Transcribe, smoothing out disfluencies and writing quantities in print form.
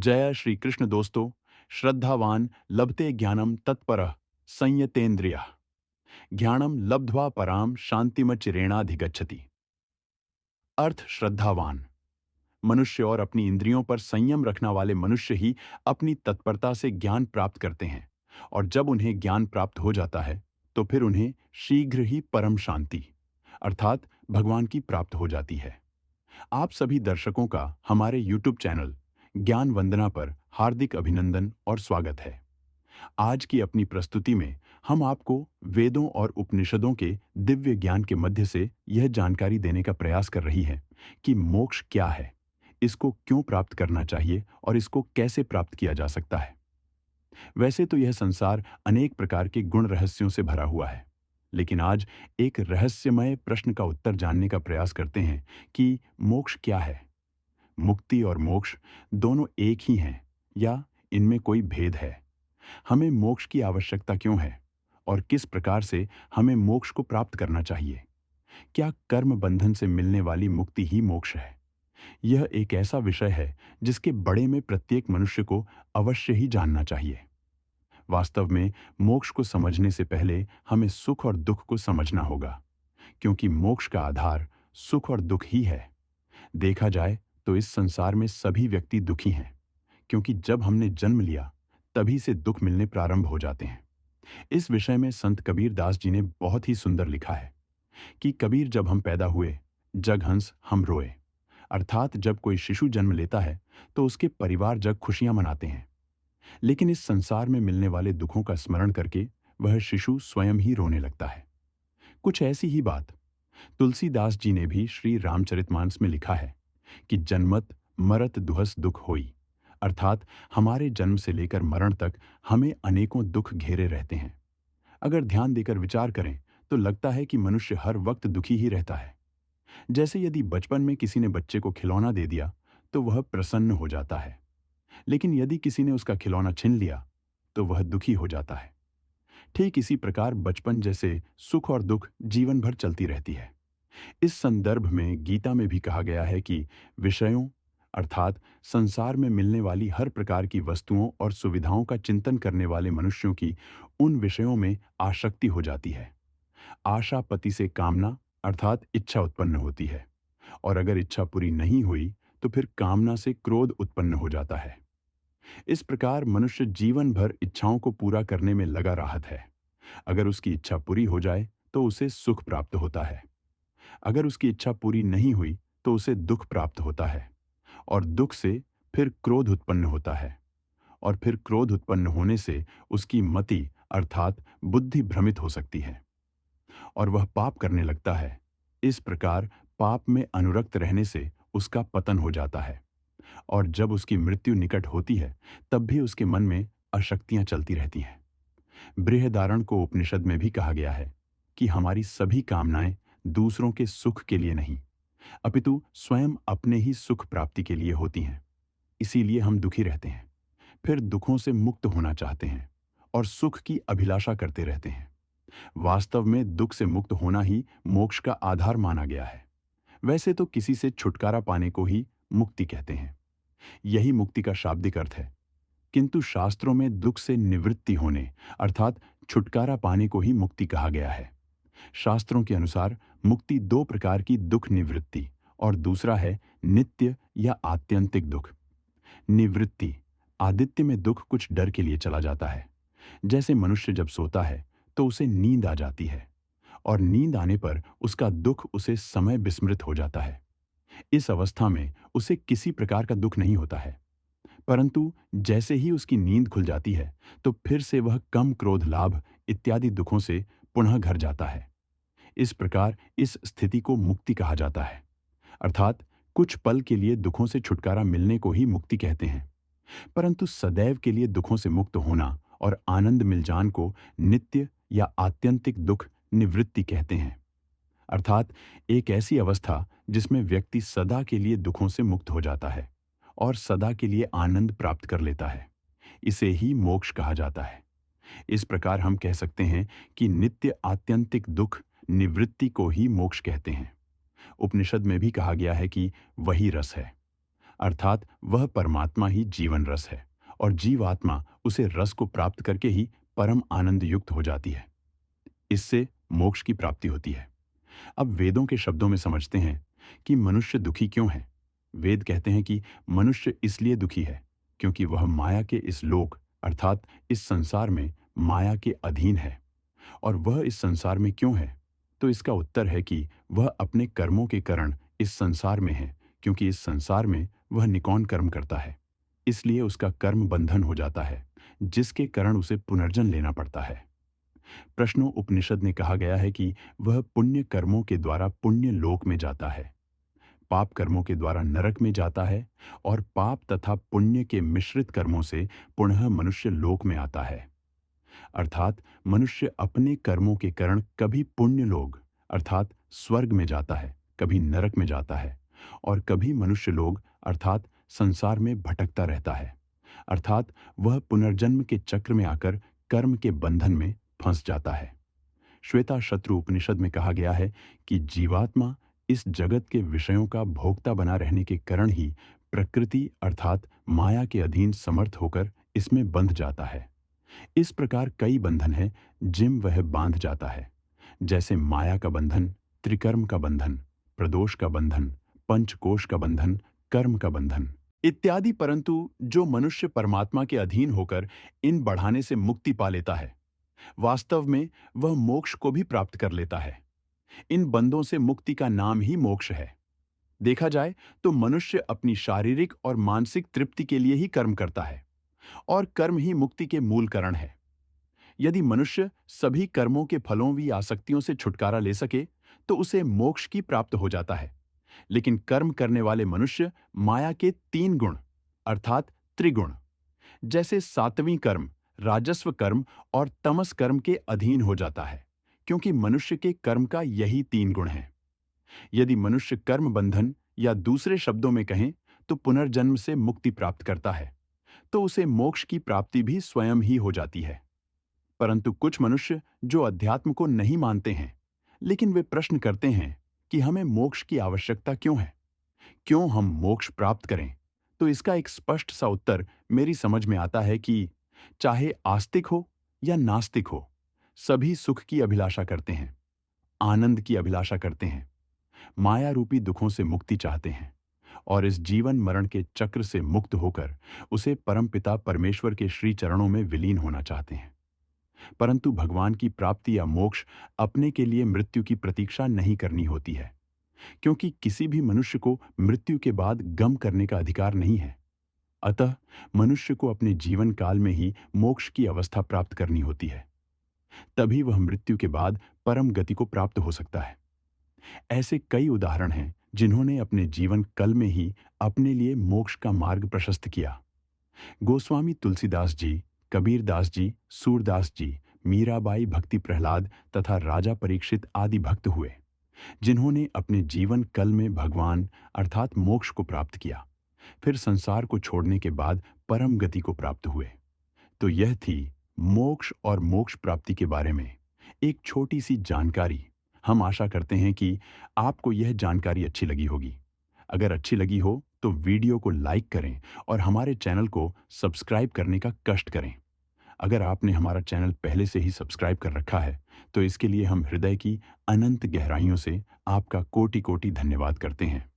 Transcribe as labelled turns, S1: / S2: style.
S1: जय श्री कृष्ण दोस्तों। श्रद्धावान लभते ज्ञानम तत्परः संयतेन्द्रियः ज्ञानम लब्ध्वा पराम शांतिमचिरेणाधिगच्छति। अर्थ श्रद्धावान मनुष्य और अपनी इंद्रियों पर संयम रखने वाले मनुष्य ही अपनी तत्परता से ज्ञान प्राप्त करते हैं, और जब उन्हें ज्ञान प्राप्त हो जाता है तो फिर उन्हें शीघ्र ही परम शांति अर्थात भगवान की प्राप्त हो जाती है। आप सभी दर्शकों का हमारे YouTube चैनल ज्ञान वंदना पर हार्दिक अभिनंदन और स्वागत है। आज की अपनी प्रस्तुति में हम आपको वेदों और उपनिषदों के दिव्य ज्ञान के मध्य से यह जानकारी देने का प्रयास कर रही है कि मोक्ष क्या है, इसको क्यों प्राप्त करना चाहिए और इसको कैसे प्राप्त किया जा सकता है। वैसे तो यह संसार अनेक प्रकार के गुण रहस्यों से भरा हुआ है, लेकिन आज एक रहस्यमय प्रश्न का उत्तर जानने का प्रयास करते हैं कि मोक्ष क्या है। मुक्ति और मोक्ष दोनों एक ही हैं या इनमें कोई भेद है? हमें मोक्ष की आवश्यकता क्यों है और किस प्रकार से हमें मोक्ष को प्राप्त करना चाहिए? क्या कर्म बंधन से मिलने वाली मुक्ति ही मोक्ष है? यह एक ऐसा विषय है जिसके बड़े में प्रत्येक मनुष्य को अवश्य ही जानना चाहिए। वास्तव में मोक्ष को समझने से पहले हमें सुख और दुख को समझना होगा, क्योंकि मोक्ष का आधार सुख और दुख ही है। देखा जाए तो इस संसार में सभी व्यक्ति दुखी हैं, क्योंकि जब हमने जन्म लिया तभी से दुख मिलने प्रारंभ हो जाते हैं। इस विषय में संत कबीर दास जी ने बहुत ही सुंदर लिखा है कि कबीर, जब हम पैदा हुए जग हंस हम रोए। अर्थात जब कोई शिशु जन्म लेता है तो उसके परिवार जग खुशियां मनाते हैं, लेकिन इस संसार में मिलने वाले दुखों का स्मरण करके वह शिशु स्वयं ही रोने लगता है। कुछ ऐसी ही बात तुलसीदास जी ने भी श्री रामचरितमानस में लिखा है कि जन्मत मरत दुहस दुख होई। अर्थात हमारे जन्म से लेकर मरण तक हमें अनेकों दुख घेरे रहते हैं। अगर ध्यान देकर विचार करें तो लगता है कि मनुष्य हर वक्त दुखी ही रहता है। जैसे यदि बचपन में किसी ने बच्चे को खिलौना दे दिया तो वह प्रसन्न हो जाता है, लेकिन यदि किसी ने उसका खिलौना छीन लिया तो वह दुखी हो जाता है। ठीक इसी प्रकार बचपन जैसे सुख और दुख जीवन भर चलती रहती है। इस संदर्भ में गीता में भी कहा गया है कि विषयों अर्थात संसार में मिलने वाली हर प्रकार की वस्तुओं और सुविधाओं का चिंतन करने वाले मनुष्यों की उन विषयों में आसक्ति हो जाती है। आशा पति से कामना अर्थात इच्छा उत्पन्न होती है, और अगर इच्छा पूरी नहीं हुई तो फिर कामना से क्रोध उत्पन्न हो जाता है। इस प्रकार मनुष्य जीवन भर इच्छाओं को पूरा करने में लगा रहता है। अगर उसकी इच्छा पूरी हो जाए तो उसे सुख प्राप्त होता है, अगर उसकी इच्छा पूरी नहीं हुई तो उसे दुख प्राप्त होता है, और दुख से फिर क्रोध उत्पन्न होता है, और फिर क्रोध उत्पन्न होने से उसकी मति अर्थात बुद्धि भ्रमित हो सकती है और वह पाप करने लगता है। इस प्रकार पाप में अनुरक्त रहने से उसका पतन हो जाता है, और जब उसकी मृत्यु निकट होती है तब भी उसके मन में अशक्तियां चलती रहती हैं। बृहदारण्यक को उपनिषद में भी कहा गया है कि हमारी सभी कामनाएं दूसरों के सुख के लिए नहीं, अपितु स्वयं अपने ही सुख प्राप्ति के लिए होती हैं। इसीलिए हम दुखी रहते हैं, फिर दुखों से मुक्त होना चाहते हैं और सुख की अभिलाषा करते रहते हैं। वास्तव में दुख से मुक्त होना ही मोक्ष का आधार माना गया है। वैसे तो किसी से छुटकारा पाने को ही मुक्ति कहते हैं, यही मुक्ति का शाब्दिक अर्थ है, किंतु शास्त्रों में दुख से निवृत्ति होने अर्थात छुटकारा पाने को ही मुक्ति कहा गया है। शास्त्रों के अनुसार मुक्ति दो प्रकार की दुख निवृत्ति और दूसरा है नित्य या आत्यंतिक दुख। निवृत्ति आदित्य में दुख कुछ डर के लिए चला जाता है। जैसे मनुष्य जब सोता है तो उसे नींद आ जाती है, और नींद आने पर उसका दुख उसे समय विस्मृत हो जाता है। इस अवस्था में उसे किसी प्रकार का दुख नहीं होता है, परंतु जैसे ही उसकी नींद खुल जाती है तो फिर से वह कम क्रोध लाभ इत्यादि दुखों से पुनः घर जाता है। इस प्रकार इस स्थिति को मुक्ति कहा जाता है, अर्थात कुछ पल के लिए दुखों से छुटकारा मिलने को ही मुक्ति कहते हैं, परंतु सदैव के लिए दुखों से मुक्त होना और आनंद मिल जान को नित्य या आत्यंतिक दुख निवृत्ति कहते हैं। अर्थात एक ऐसी अवस्था जिसमें व्यक्ति सदा के लिए दुखों से मुक्त हो जाता है और सदा के लिए आनंद प्राप्त कर लेता है। इसे ही मोक्ष कहा जाता है। इस प्रकार हम कह सकते हैं कि नित्य आत्यंतिक दुख निवृत्ति को ही मोक्ष कहते हैं। उपनिषद में भी कहा गया है कि वही रस है। अर्थात वह परमात्मा ही जीवन रस है और जीवात्मा उसे रस को प्राप्त करके ही परम आनंद युक्त हो जाती है। इससे मोक्ष की प्राप्ति होती है। अब वेदों के शब्दों में समझते हैं कि मनुष्य दुखी क्यों है। वेद कहते हैं कि मनुष्य इसलिए दुखी है क्योंकि वह माया के इस लोक अर्थात इस संसार में माया के अधीन है। और वह इस संसार में क्यों है? तो इसका उत्तर है कि वह अपने कर्मों के कारण इस संसार में है, क्योंकि इस संसार में वह निकौन कर्म करता है। इसलिए उसका कर्म बंधन हो जाता है, जिसके कारण उसे पुनर्जन्म लेना पड़ता है। प्रश्नों उपनिषद ने कहा गया है कि वह पुण्य कर्मों के द्वारा पुण्य लोक में जाता है, पाप कर्मों के द्वारा नरक में जाता है और पाप तथा पुण्य के मिश्रित कर्मों से पुनः मनुष्य लोक में आता है। अर्थात मनुष्य अपने कर्मों के कारण कभी पुण्य लोक अर्थात स्वर्ग में जाता है, कभी नरक में जाता है और कभी मनुष्य लोक अर्थात संसार में भटकता रहता है। अर्थात वह पुनर्जन्म के चक्र में आकर कर्म के बंधन में फंस जाता है। श्वेता शत्रु उपनिषद में कहा गया है कि जीवात्मा इस जगत के विषयों का भोक्ता बना रहने के कारण ही प्रकृति अर्थात माया के अधीन समर्थ होकर इसमें बंध जाता है। इस प्रकार कई बंधन हैं जिम वह बांध जाता है, जैसे माया का बंधन, त्रिकर्म का बंधन, प्रदोष का बंधन, पंचकोश का बंधन, कर्म का बंधन इत्यादि। परंतु जो मनुष्य परमात्मा के अधीन होकर इन बढ़ाने से मुक्ति पा लेता है, वास्तव में वह मोक्ष को भी प्राप्त कर लेता है। इन बंधों से मुक्ति का नाम ही मोक्ष है। देखा जाए तो मनुष्य अपनी शारीरिक और मानसिक तृप्ति के लिए ही कर्म करता है और कर्म ही मुक्ति के मूल कारण है। यदि मनुष्य सभी कर्मों के फलों वी आसक्तियों से छुटकारा ले सके तो उसे मोक्ष की प्राप्त हो जाता है। लेकिन कर्म करने वाले मनुष्य माया के तीन गुण अर्थात त्रिगुण जैसे सात्विक कर्म, राजस्व कर्म और तमस कर्म के अधीन हो जाता है, क्योंकि मनुष्य के कर्म का यही तीन गुण हैं। यदि मनुष्य कर्म बंधन या दूसरे शब्दों में कहें तो पुनर्जन्म से मुक्ति प्राप्त करता है, तो उसे मोक्ष की प्राप्ति भी स्वयं ही हो जाती है। परंतु कुछ मनुष्य जो अध्यात्म को नहीं मानते हैं, लेकिन वे प्रश्न करते हैं कि हमें मोक्ष की आवश्यकता क्यों है, क्यों हम मोक्ष प्राप्त करें। तो इसका एक स्पष्ट सा उत्तर मेरी समझ में आता है कि चाहे आस्तिक हो या नास्तिक हो, सभी सुख की अभिलाषा करते हैं, आनंद की अभिलाषा करते हैं, माया रूपी दुखों से मुक्ति चाहते हैं और इस जीवन मरण के चक्र से मुक्त होकर उसे परमपिता परमेश्वर के श्री चरणों में विलीन होना चाहते हैं। परंतु भगवान की प्राप्ति या मोक्ष अपने के लिए मृत्यु की प्रतीक्षा नहीं करनी होती है, क्योंकि किसी भी मनुष्य को मृत्यु के बाद गम करने का अधिकार नहीं है। अतः मनुष्य को अपने जीवन काल में ही मोक्ष की अवस्था प्राप्त करनी होती है, तभी वह मृत्यु के बाद परम गति को प्राप्त हो सकता है। ऐसे कई उदाहरण हैं जिन्होंने अपने जीवन कल में ही अपने लिए मोक्ष का मार्ग प्रशस्त किया। गोस्वामी तुलसीदास जी, कबीर दास जी, सूरदास जी, मीराबाई, भक्ति प्रहलाद तथा राजा परीक्षित आदि भक्त हुए, जिन्होंने अपने जीवन कल में भगवान अर्थात मोक्ष को प्राप्त किया, फिर संसार को छोड़ने के बाद परम गति को प्राप्त हुए। तो यह थी मोक्ष और मोक्ष प्राप्ति के बारे में एक छोटी सी जानकारी। हम आशा करते हैं कि आपको यह जानकारी अच्छी लगी होगी। अगर अच्छी लगी हो तो वीडियो को लाइक करें और हमारे चैनल को सब्सक्राइब करने का कष्ट करें। अगर आपने हमारा चैनल पहले से ही सब्सक्राइब कर रखा है तो इसके लिए हम हृदय की अनंत गहराइयों से आपका कोटि कोटि धन्यवाद करते हैं।